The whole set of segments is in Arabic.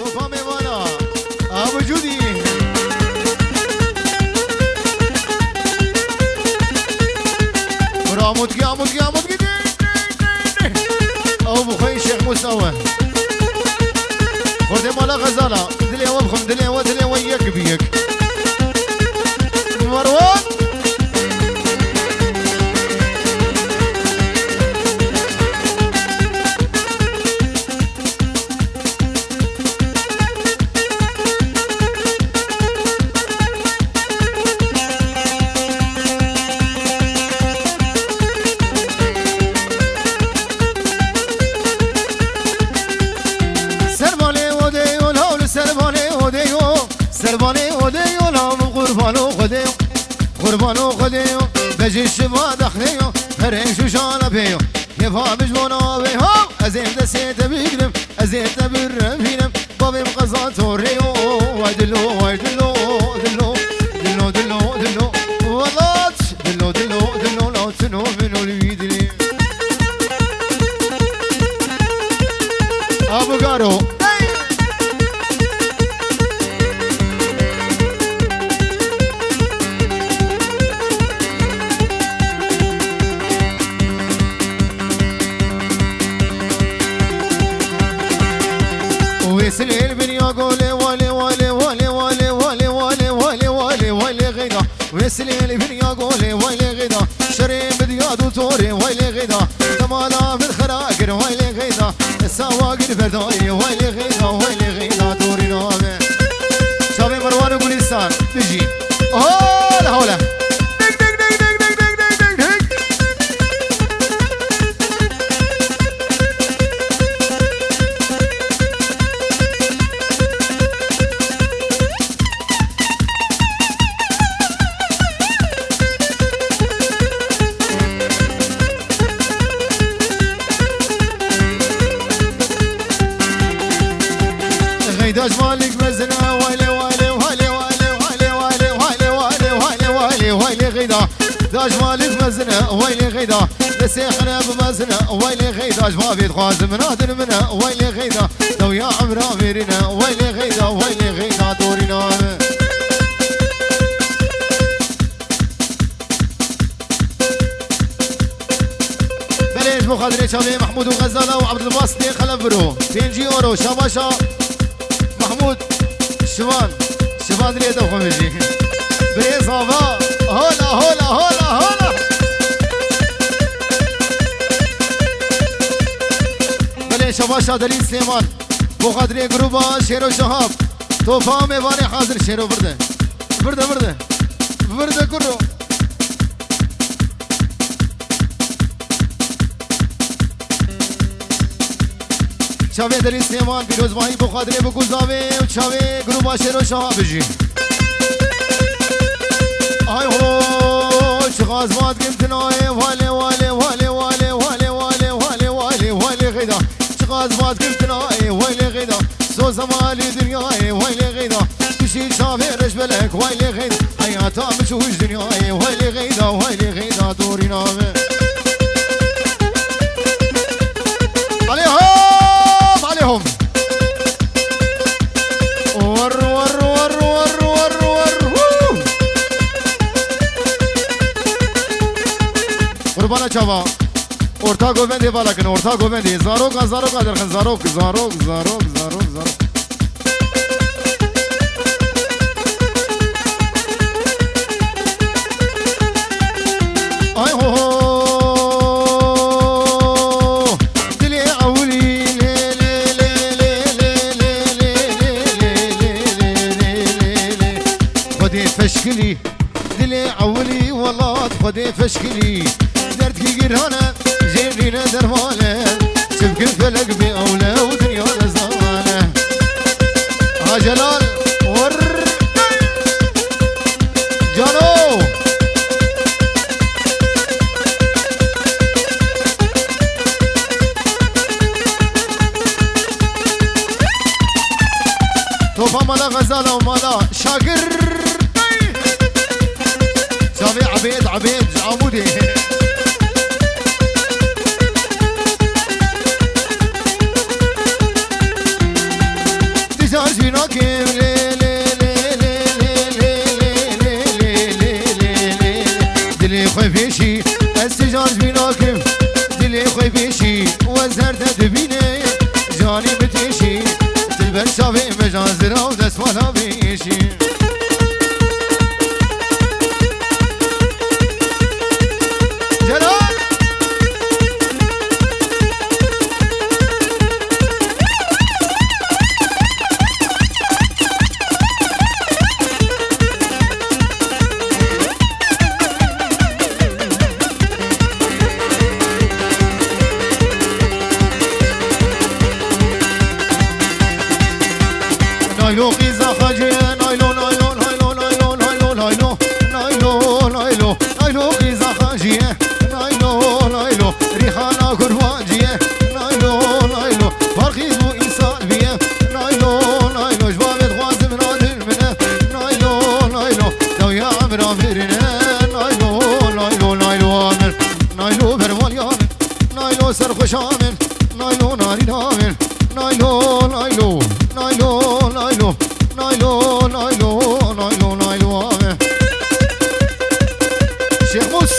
توفا ميوانا ابو جودي برامود قامود ابو خوي شيخ مساوى خذ مالا غزاله دلي وبخم دلي وياك بيك مروان قربانو خديو بجي الشباب دخليو هرين شوشانا بيو يفهم جبونا بيو ازيد دسيت بيقلم ازيد بالرفينم بابي مقصا توريو ويدلو والله دلو لو تنو منو الويدلي ابو قارو ويسلي البنيا قولي والي غيدا ويسلي البنيا قولي والي غيدا شري بدياد وطوري والي غيدا تمالا بالخراقر والي غيدا السواقر فردائي والي غيدا دوري نامي شابي مروان وقوليستان تجي هولا هولا غيداش مالك مزنا ويلي غيدا داش مالك مزنا ويلي غيدا لسيحنا بمزنا ويلي غيدا جبابي تخاز منادن منا ويلي غيدا لو يا عمرا ميرنا ويلي غيدا دورنا بليش مخادري شابي محمود وغزالة وعبد الباسط خلف برو 2 يورو شاباشا محمود شبان دريد ابو خميجي بريصافا هولا بلي شباشا دليل سليمان بو قدري جروبا شيرو شهاب توفا ميواني حاضر شيرو برده كرو چاوی دری سیمان پیروز ماهی بخاطره بگذاوی و چاوی گروه شیر و شهاب جی آی هو چغازمات کمتنای والی غیدا چغازمات کمتنای والی غیدا سوز مالی دنیای والی غیدا کشی چاوی رش بلک والی غیدا حیاتا مشوش دنیای والی غیدا دوری نامه عليهم ور قربانا چاوا اورتا گووندی بالا کن اورتا گووندی زاروک درخن زاروک آی هو فشكلي دلي عولي والله خدي فشكلي دردكي قرانة جيرينا درمانة سبك الفلق بأولى ودنيا نزانة ها جلال ور جانو توفا مالا غزالة ومالا شاقر عبيد عمودي شافي مجازر ودس ولا بيشي جلال نايلو قيزا خاجيه نايلو نايلو نايلو نايلو نايلو نايلو نايلو نايلو نايلو قيزا خاجيه نايلو نايلو ريحانه كرواجيه نايلو نايلو فرخيز وإنسان بيه نايلو نايلو جوابت غازم نادر منه نايلو نايلو لو يا عمر عمرنا نايلو نايلو نايلو عامر نايلو برمال يامن نايلو سرخوش عامن نايلو ناري نامن نايلو نايلو نايلو نايلو نايلو نايلو نايلو نايلو شيخ موس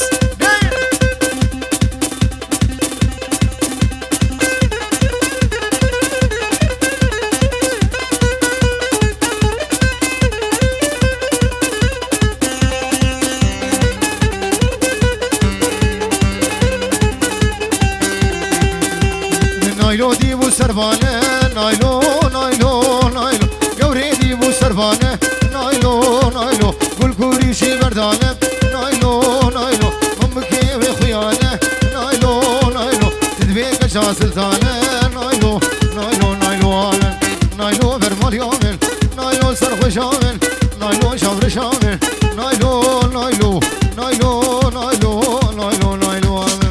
نايلو ديبو سربانه نايلو نايلو نايلو قوري ديبو سربانه نايلو نايلو قول كوري شي بردانه نايلو نايلو امكي وخيانه نايلو نايلو تدبيك شا سلطانه نايلو نايلو نايلو عامل نايلو برمال يامل نايلو سرخ شامل نايلو شامر شامل نايلو نايلو نايلو نايلو نايلو نايلو عامل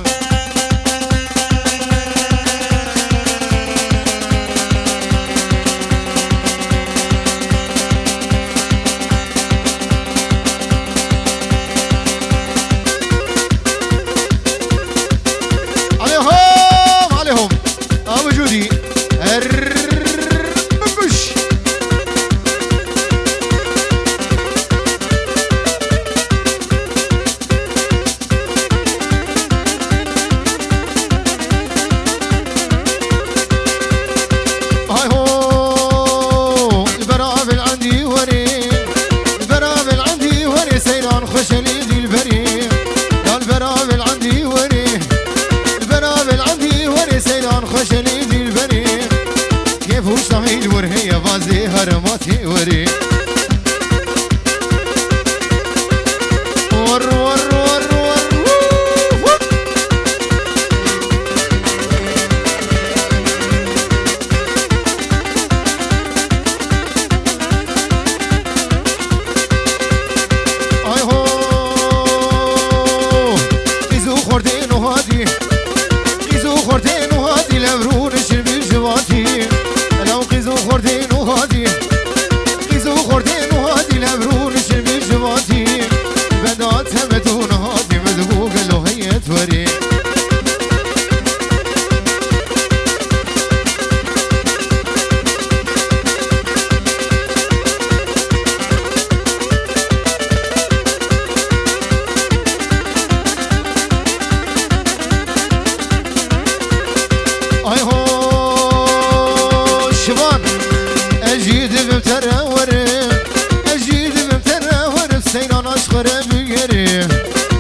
هرماتي وري ور ور ور ور اي هو قيزو خوردين وهادي قيزو خوردين وهادي لبرون شربي جواتي لو قيزو خوردين وهادي قيزو خوردين وهادي لبرون شربي جواتي بدات همتون هادي مدقوق لو هي توري اي هو شبان اجيد بمترور اجيد بمترور بسينان اشخر بقري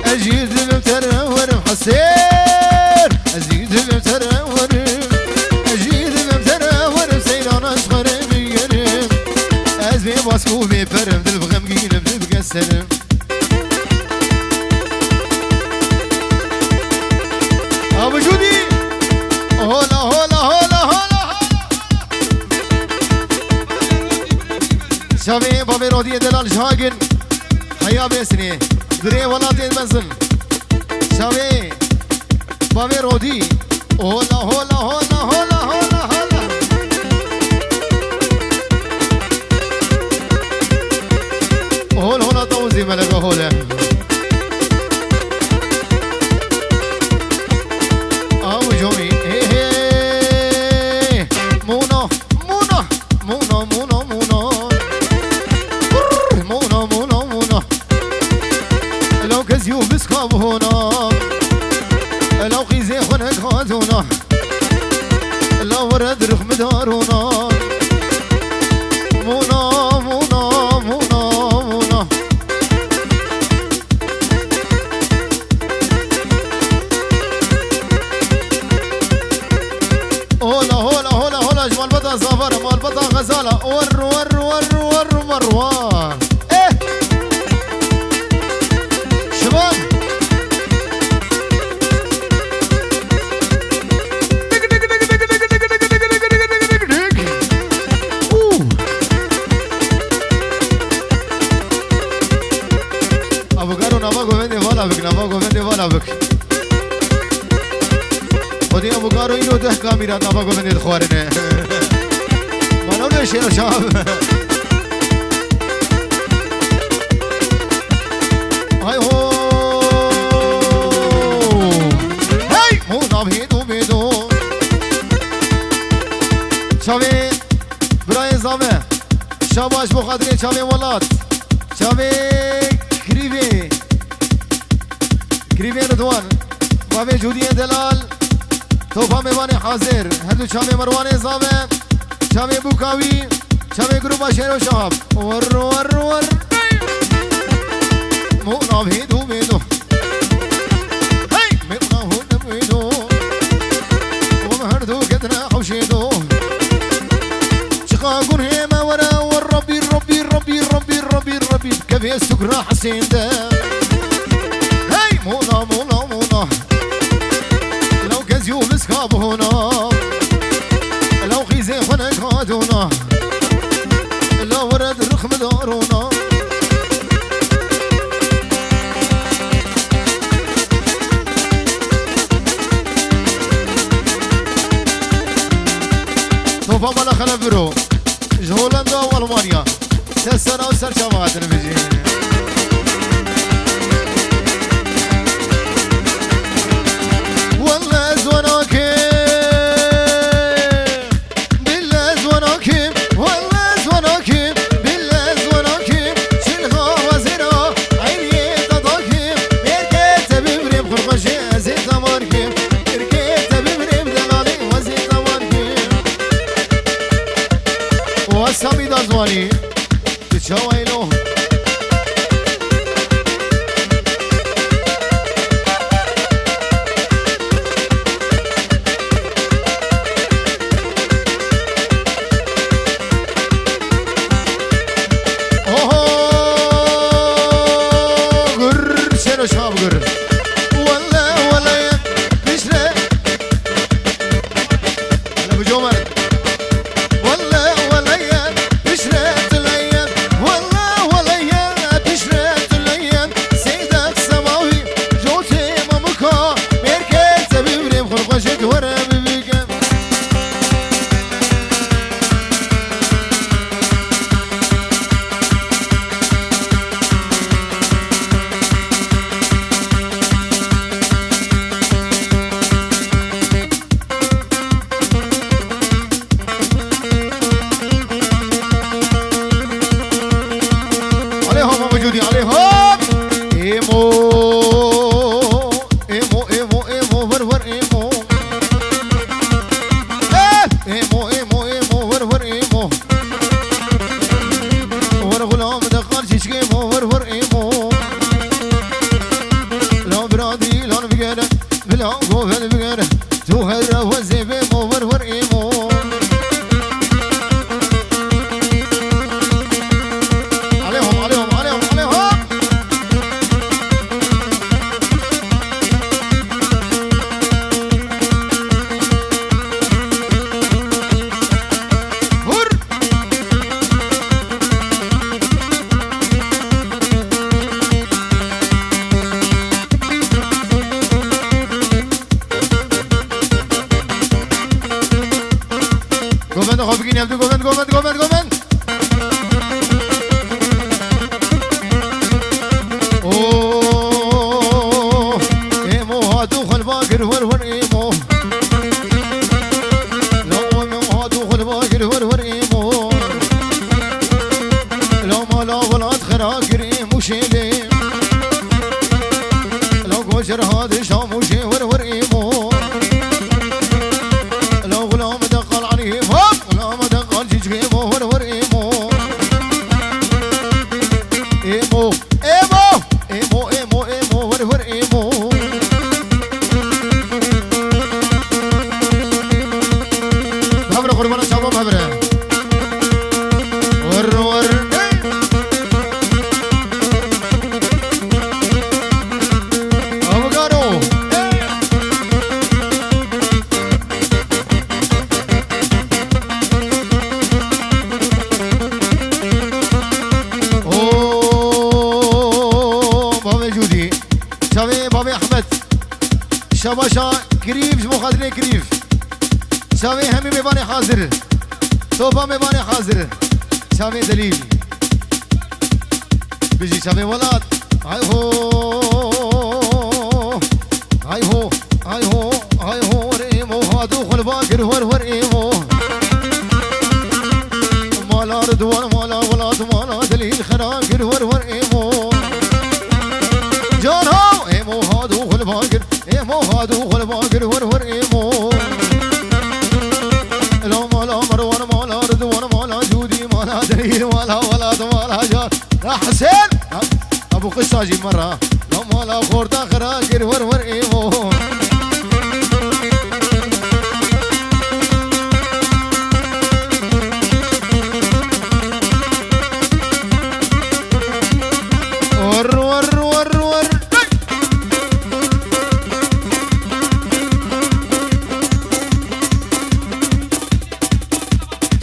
اجيد بمترور بحسين ازيد بمترور اجيد بمترور بسينان اشخر بقري ازمي باسكو بيبرم دل بغمقين بدل بقسرم ابو جودي هولا هولا هولا هولا شافي بابي رودي دلال شاقن هيا بسني دري ولاتي بنزل شافي بابي رودي هولا هولا هولا هولا هولا هولا هولا هولا توزي ملك هولا ابو جومي مونا مونا مونا مونا مونا مونا مونا مونا لو كزيو بسكاب هنا لو قيزي خنك هاتونا لو ورد رخ مدارونا الكفار مال بطا غزالة ور ور ور ور مروان ايه شباب ابو كارو نافاكو فيندي فالا بك نافاكو فيندي فالا بك ودي ابو كارو ينو ده كاميرا نافاكو فيندي خوارنه ما نقول شيء شباب هاي هو هاي مو نابيدو بيدو شابي براي زامه شاباش بو خاطري شابي ولات شابي كريبي رضوان بابي جودي دلال توفا ميواني حاضر هندو شامي مروان زامه شامي بوكاوي شامي گروپا شهر و شهاب ور ور ور مو نابيدو بيدو هاي ميقنا هون بيدو ومهردو كدنا حوشيدو شقاقون هيما ورا والربي ربي ربي ربي ربي ربي كفي السكرة حسين ده هاي مونا مونا مونا لو كزيو مسكاب هنا لو خيزي خنك هادونا لو ورد الرخم دارونا توفا مالا خلفرو هولندا والمانيا سنة وسر شماعة نبيجي والله زوناكي بالله زوناكي والله زوناكي بالله زوناكي شلها وزيرا عيني تضاكي مركت بمريم خرقشي زيت ماركي مركت بمريم دلالي وزيت ماركي واسامي دازواني تشاويلو باشا كريف جمو خاطري كريف شاوي همي ميباني حاضر توبا ميباني حاضر شاوي دليل بيجي شاوي ولاد هاي هو هاي هو هاي هو هاي هو ريمو هادو خل باكر ور ايمو مالا رضوان مالا ولاد مالا دليل خناكر ور ايمو جان هو ايمو هادو خل باكر ايمو هادو خل باكر ور ايمو لا مالا مروان مالا رضوان مالا جودي مالا دليل مالا ولاد مالا جان يا حسين ابو قصاجي مره لا مالا خورتا خراكر ور ايمو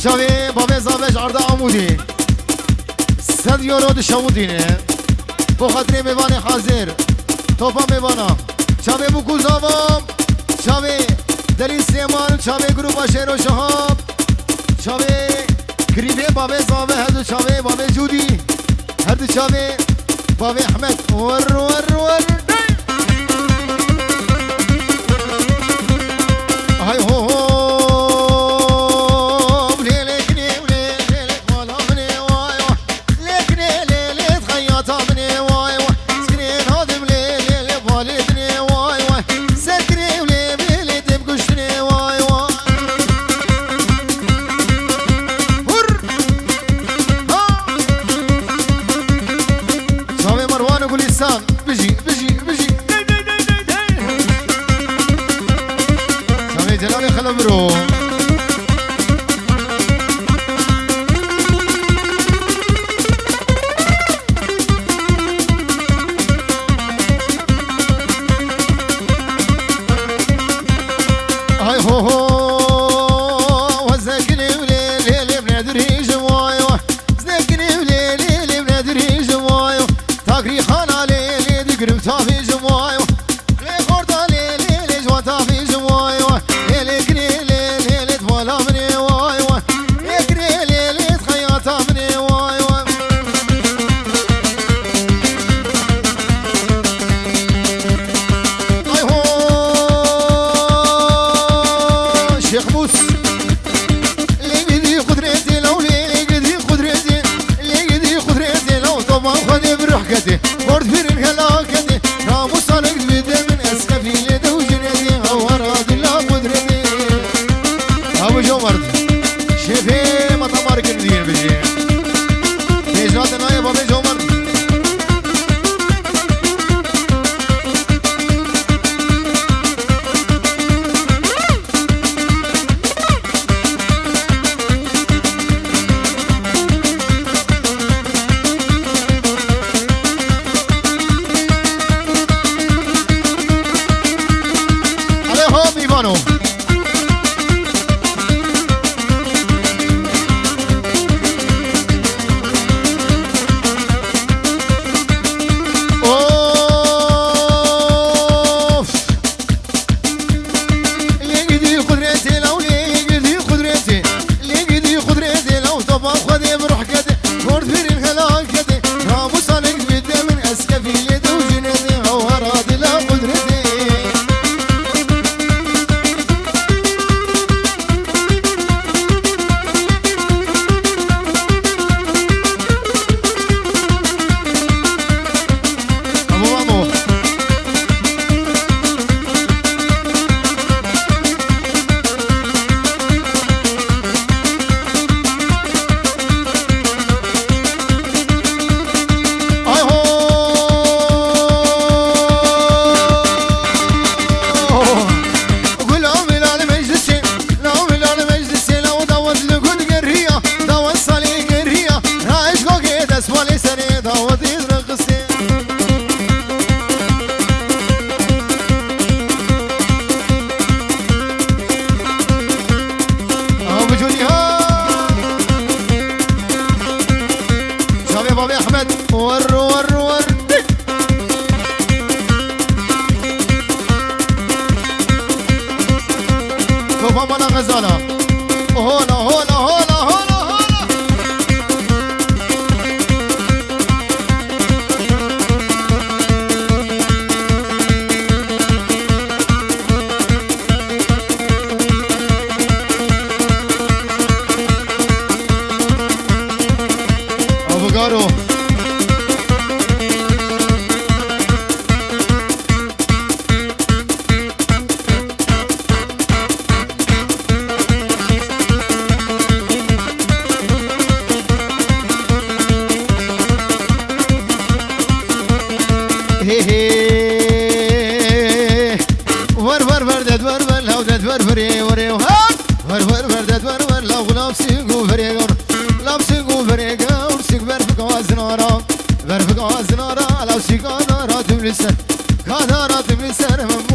شاوی بابه زابش عرض عمودی 100 یورو دشمودینه بو خاطر میوان حاضر توپا میوانا شاوی بو زاوام شاوی دلیل سیمان شاوی گروه شهر و شهاب شاوی کریبه بابه زاوه هدو شاوی بابه جودی هدو شاوی بابه احمد ور هاي هو بيجي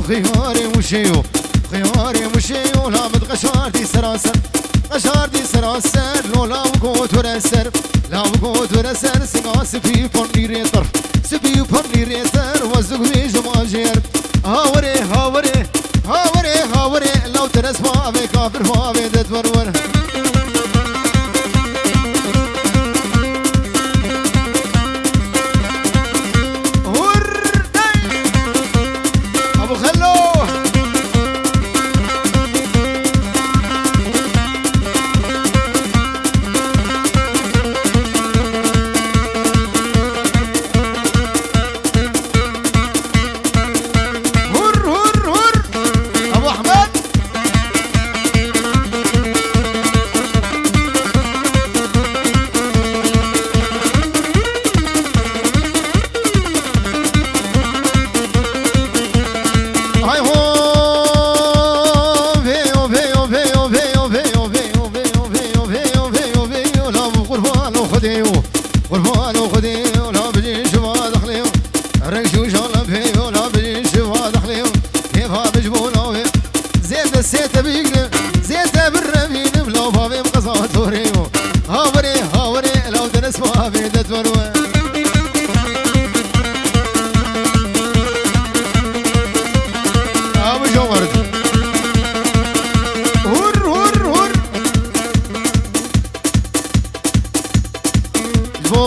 خياري وشيو خياري وشيو لابد غشارتي سراسر غشارتي سراسر لو لا وقوت ورسر لا وقوت ورسر سقا سفي فرني ريتر سفي فرني ريتر وزقوي جماجير هاوري هاوري هاوري هاوري لو ترس فاوي كافر فاوي دتورور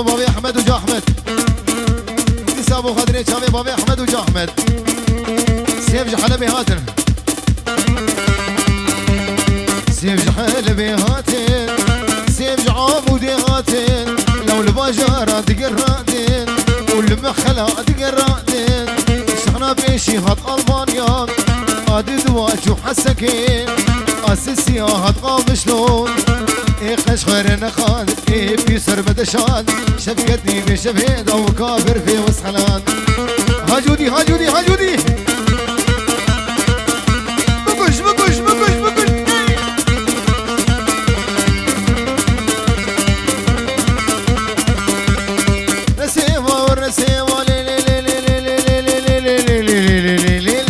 بابي احمد وجا احمد كسابو خضري شامي بابي احمد وجا احمد سيف جحلبي هاتن سيف جحلبي هاتن سيف جعامودي هاتن لو البجارة تقراتن والمخلة تقراتن شحنا بيشي هات المانيا ادي دواج وحسكين اسسي هات قام شلون ايه قش خير نخان ايه في سر بدشان شفقتني بشفيد او كافر في وسخلان هاجودي هاجودي هاجودي بكش بكش بكش بكش رسيفه والرسيفه لي لي لي لي لي لي لي لي لي لي لي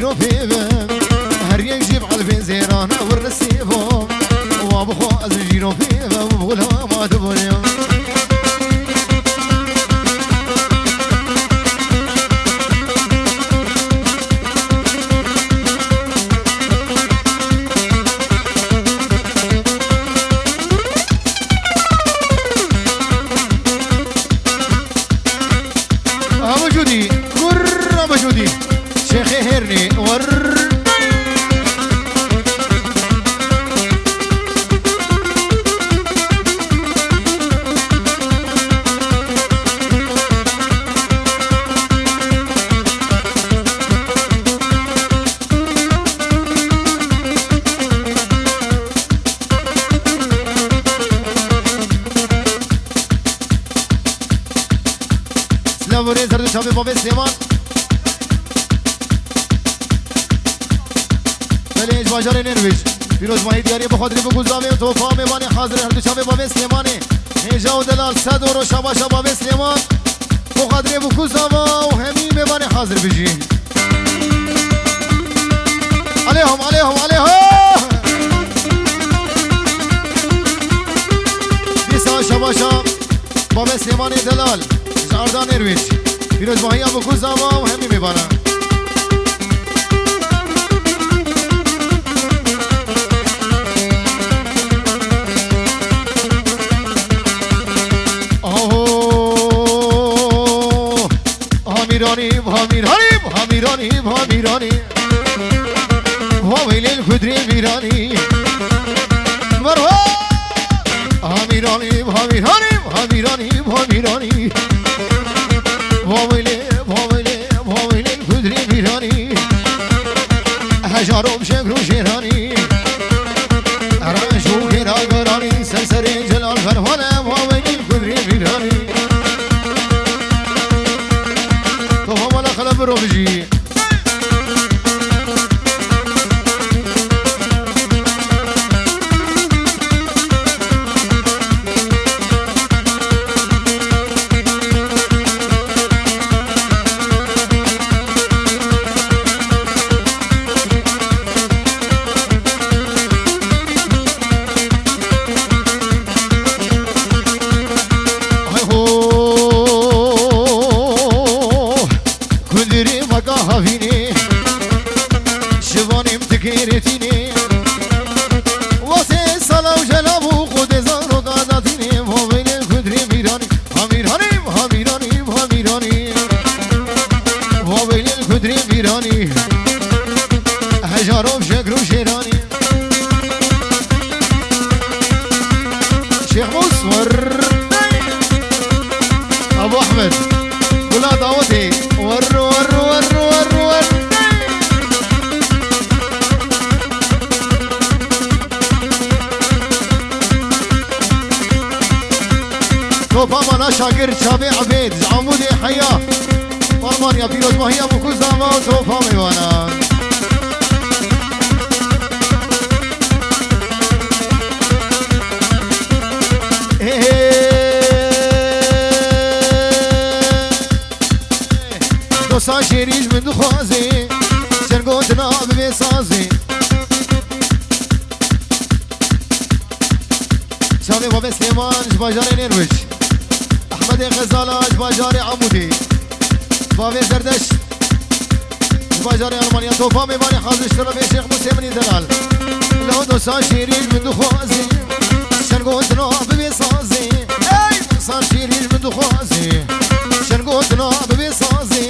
جيرو فيبم هر یک جيب على البنزيرانة والرسيفهم وابخو از جيرو فيبم وبقولها ما تبوليهم أبو جودي قر أبو جودي شيخي هيرني ور سلام زرد شابي بابي سليمان بليج باجار نرويج فيروز ماهي دياري بخاطر بگوزاوي توفا ميواني حاضر هر دو شابي بابي سليماني هيجا ودلال صدر وشابا شابا بابي سليمان بخاطر بگوزاوا وهمي ميواني حاضر بجي عليهم عليهم عليهم بيسا شابا شاب بابي سليماني دلال جاردان نرويج فيروز ماهي بگوزاوا وهمي ميوانا هامیرانی هامیرانی هامیرانی هاویل الخدری میرانی مروا هامیرانی هامیرانی هامیرانی هامیرانی هاویل هاویل هاویل الخدری میرانی هجارم شکر شیرانی رنجو کراگرانی سرسری جلال فرهانه هاویل الخدری میرانی بيتيني واسه سالا وجلابو خود زارو قادتيني وويل الكدري ميراني هاميراني هاميراني هاميراني وويل الكدري ميراني هجارو بشكرو شيراني شيخ مصور ابو احمد ولا دعوتي ور ور ور ور ور توبا مانا شاكر شابي عبيد عمودي حياه فرمان يا بيروز ما هي ابو كوزاما توبا ميوانا دوستا شیریش من دخوازی سرگوتنا ببسازی شاوی بابا سلیمان جباجار نیروش احمد غزالا جباجار عمودی بابا زردش جباجار آلمانیا توفا میبانی حاضر اشترا به شیخ مسیمنی دلال لو دوستا شیریش من دخوازی سرگوتنا ببسازی ای دوستا شیریش من دخوازی سرگوتنا ببسازی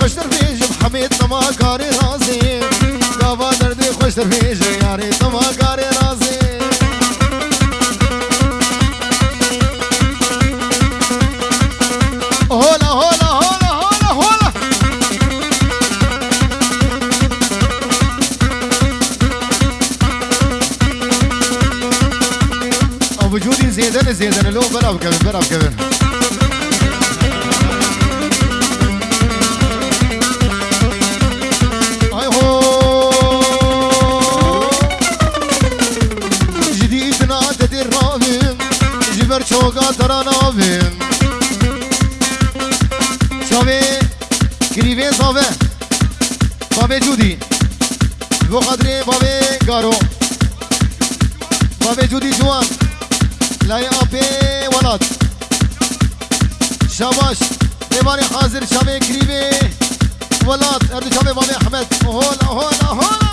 خوش در پیش حمید تما کاری رازی گاوا دردی خوش در پیش یاری تما کاری رازی هولا هولا هولا هولا هولا ابو جودي زيدن زيدن لو براب كبير براب كبير چوگا ترانابیم شاوه گریوه صافه بابه جودی دو قدره بابه گارو بابه جودی جوان لای آپه ولاد شاباش دیوانی حاضر شاوه گریوه ولاد اردو شاوه بابه احمد هولا هولا هولا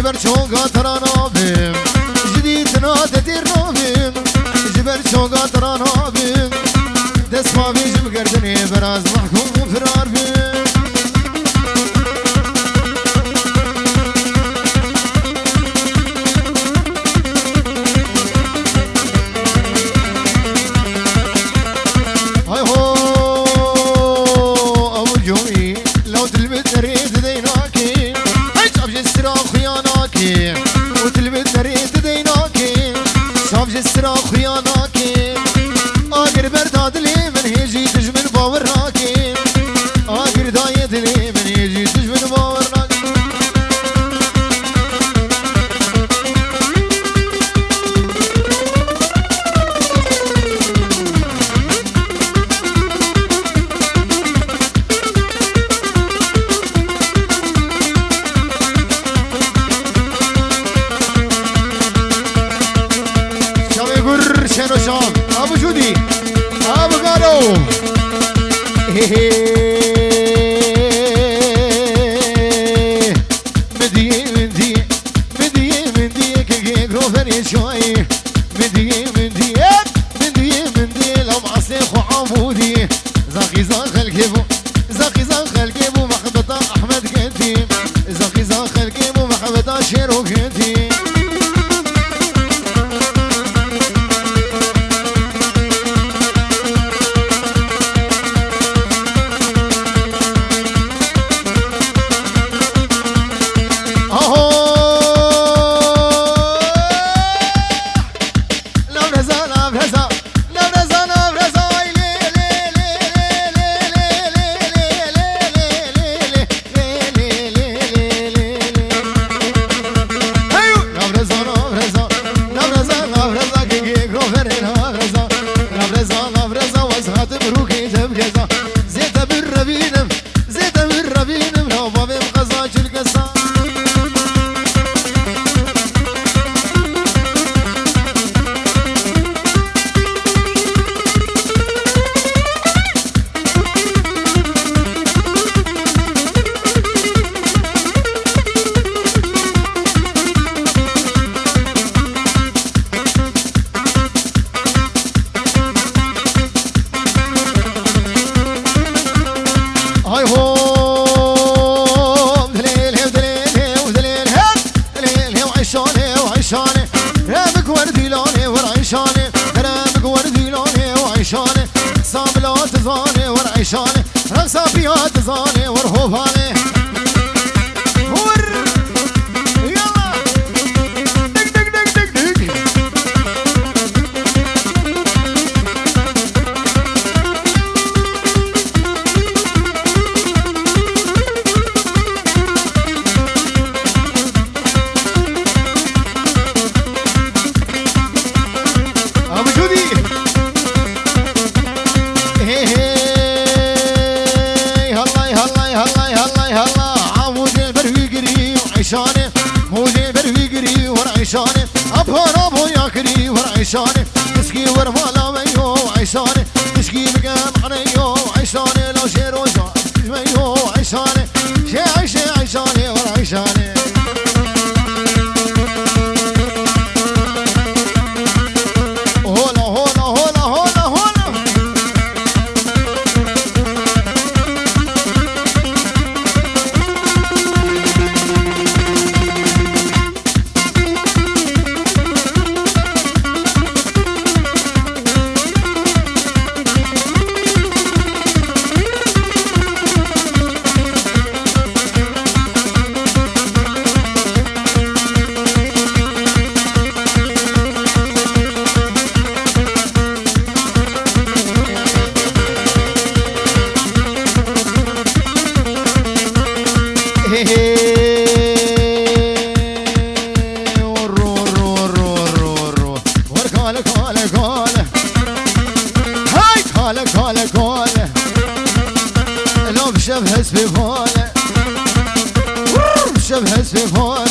جبر چونگا ترانابیم جدید نا تدیر نابیم جبر چونگا ترانابیم دست ما بیجم گردنی براز محکوم فرار بیم های هو ابو جوی لو تلبت رید دیناکی وتلبت ريت ديناكي صاف جسرا خياناكي اقر برداد لي من هيجي تجمن باورناكي اقر دايت لي من هيجي تجمن باورناكي شنو شام ابو جودي ابو قالو مدي مدي مدي مدي كي غروفني شوي مدي مدي مدي مدي لو معصي خو عمودي زاقي زاق الكيبو زاقي زاق الكيبو محبطه احمد كنتي زاقي زاق الكيبو محبطه شيرو كنتي رقصة بلا تزاني ورعيشاني رقصة فيها تزاني ورهوفاني يلا دق دق دق دق دق ابو جودي عيشاني مودي برفيقري ورعيشاني أبهر أبو ياكري ورعيشاني تسكي ورمالا ميو عيشاني تسكي مقام عنيو عيشاني لو شيروزا ميو عيشاني شي عيشاني ورعيشاني هولا هولا هولا هولا هولا كاله لو بشبه اسفي فوله بشبه اسفي فوله